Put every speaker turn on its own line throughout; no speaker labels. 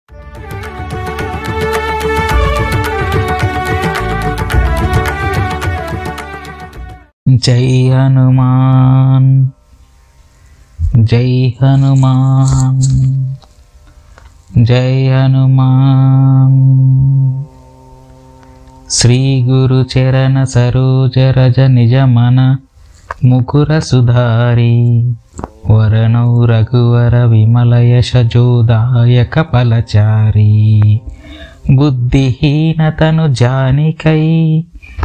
జై హనుమాన్ జై హనుమాన్ జై హనుమాన్. శ్రీ గురు చరణ సరోజ రజ నిజ మన ముకుర సుధారి వరణౌ రఘువర విమల యశ జోదాయక ఫలచారి. బుద్ధిహీనతను జానికై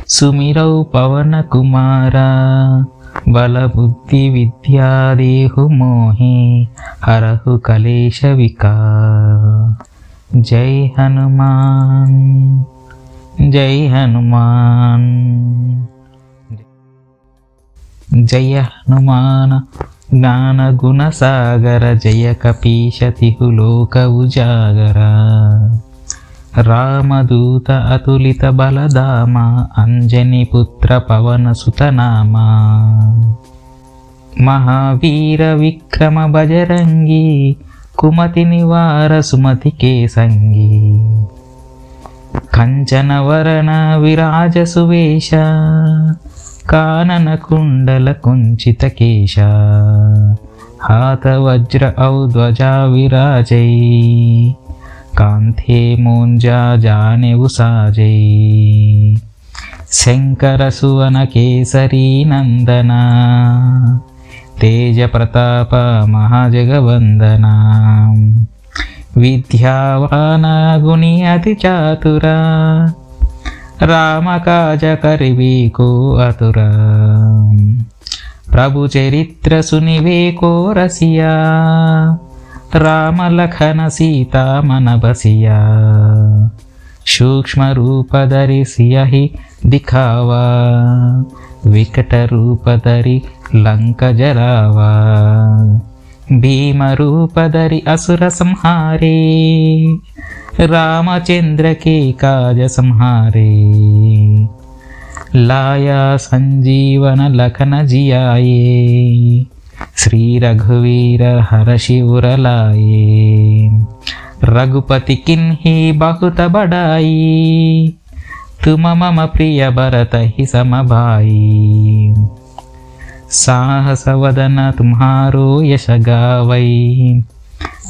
సుమిరౌ పవన కుమారా బల బుద్ధి విద్యా దేహు మోహి హరహు కలేశ వికార. జై హనుమాన్ జై హనుమాన్. జయ హనుమాన జ్ఞాన గుణ సాగర జయ కపీశ తిహు లోక ఉజాగర. రామదూత అతులిత బలధామ అంజని పుత్ర పవన సుతనామ. మహావీర విక్రమ బజరంగి కుమతి నివార సుమతి కేసంగి. కంచన వరణ విరాజ సువేశ కానన కుండల కుంచిత కేశ. హాత వజ్ర ఔధ్వజా విరాజై కాంతే మూంజా జానెవు సాజై. శంకర సువన కేసరీ నందన తేజ ప్రతాప మహాజగవందన. విద్యావాన గుణి అతి చాతుర రామ కాజ కరివీకో అతుర. ప్రభు చరిత్ర సునివేకో రసియా రామ లఖన సీతా మన బసియా. సూక్ష్మ రూపధరి సియహి దిఖావా వికట రూపధరి లంక జరావా. భీమ రూపధరి అసుర సంహారే రామచంద్ర के काज संहारे. लाया संजीवन लखन जियाए श्री रघुवीर हर्षि उर लाए. रघुपति किन्हि बहुत बड़ाई तुम मम प्रिय भरत ही सम भाई. साहस वदन तुम्हारो यश गावै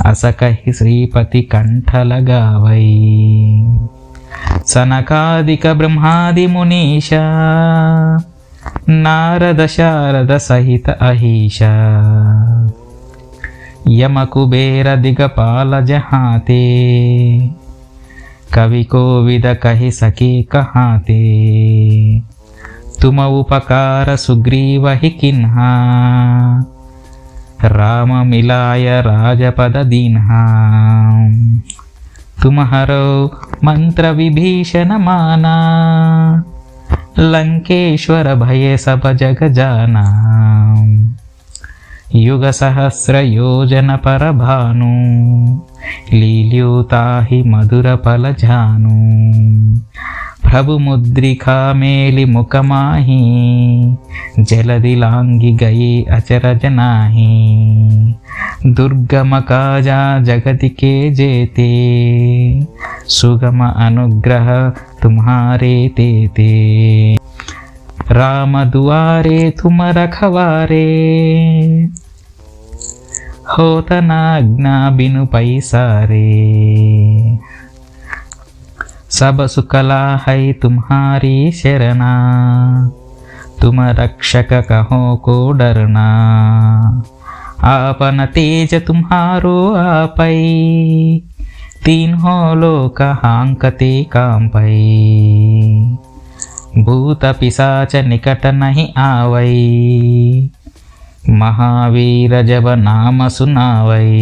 अस कहि श्रीपति कंठ लगावै. सनकादिक ब्रह्मादि मुनीशा नारद शारद सहित अहीशा. यम कुबेर दिगपाल जहाते कवि कोविद कहि सके कहाते. तुम उपकार सुग्रीव ही किन्हा राम मिलाय राजपद दीन्हा. तुम हरो मंत्र विभीषण माना लंकेश्वर भय सब जग जाना. युग सहस्र योजन पर भानु लील्युताहि मधुर फल जानु. प्रभु मुद्रिका मेलि मुख माही जलधि लांगी गए अचरज नाही. दुर्गम काजा जगति के जेते सुगम अनुग्रह तुम्हारे तेते. राम दुआरे तुम रखवारे होत न आज्ञा बिनु पैसारे. सब सुकला है तुम्हारी शरणा तुम रक्षक कहो को डरना. आपन तेज तुम्हारो आपै तीन्हों लोक हांकते कांपै. भूत पिशाच निकट नहीं आवै महावीर जब नाम सुनावै.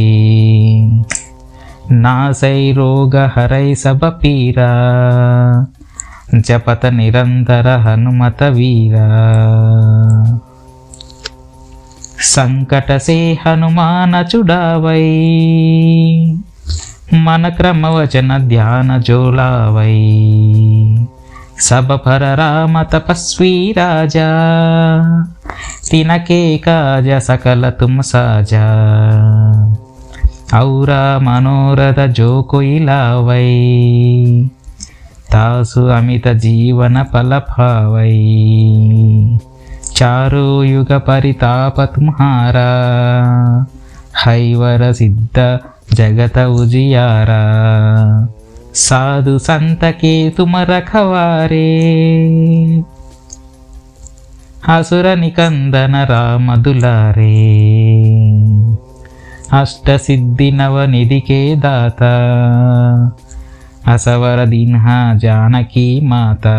नासै रोग हरै सब पीरा जपत निरंतर हनुमत वीरा. संकट से हनुमान छुड़ावै मन क्रम वचन ध्यान जो लावै. सब पर राम तपस्वी राजा तिनके काज सकल तुम साजा. ఔరా మనోరథ జో కోయి లావై तासु अमित जीवन फल भावै चारो युग परिताप तुम्हारा हैवर सिद्ध जगत उजियारा साधु संत के तुम रखवारे असुर निकंदन राम दुलारे अष्ट सिद्धि नव निधि के दाता असवर दीन्हा जानकी माता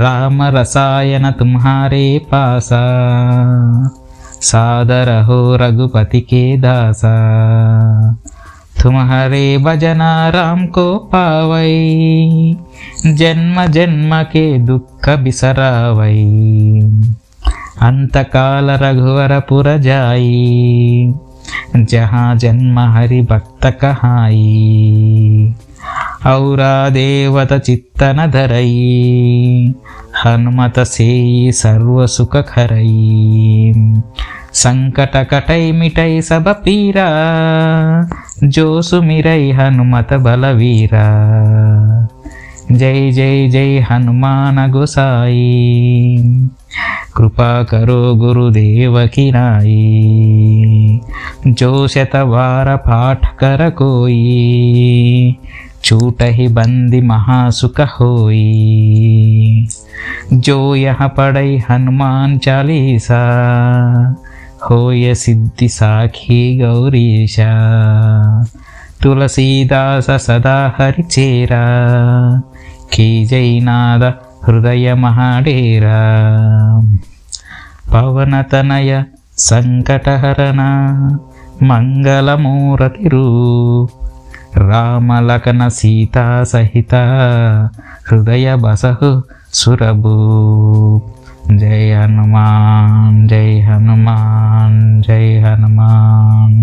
राम रसायन तुम्हारे पासा सादर हो रघुपति के दासा तुम्हारे भजना राम को पावै जन्म जन्म के दुख बिसरावै अंतकाल रघुवर पुर जाई जहाँ जन्म हरि भक्त कहाई औरा देवत चित्तन धरई हनुमत से सर्व सुख खरई संकट कटई मिटई सब पीरा जो सुमिरई हनुमत बलवीरा जय जय जय हनुमान गोसाई कृपा करो गुरुदेव की नाई जो शतवार पाठ कर कोई छूट ही बंदी महासुख होई जो यहाँ पढ़ई हनुमान चालीसा होय सिद्धि साखी गौरीशा तुलसीदास सदा हरि चेरा की जयनाद हृदय महाडेरा पवनतनय संकटहरण मंगलमूर्ति रामलखन सीता सहित हृदय बसहु सुरभु जय हनुमान जय हनुमान जय हनुमान।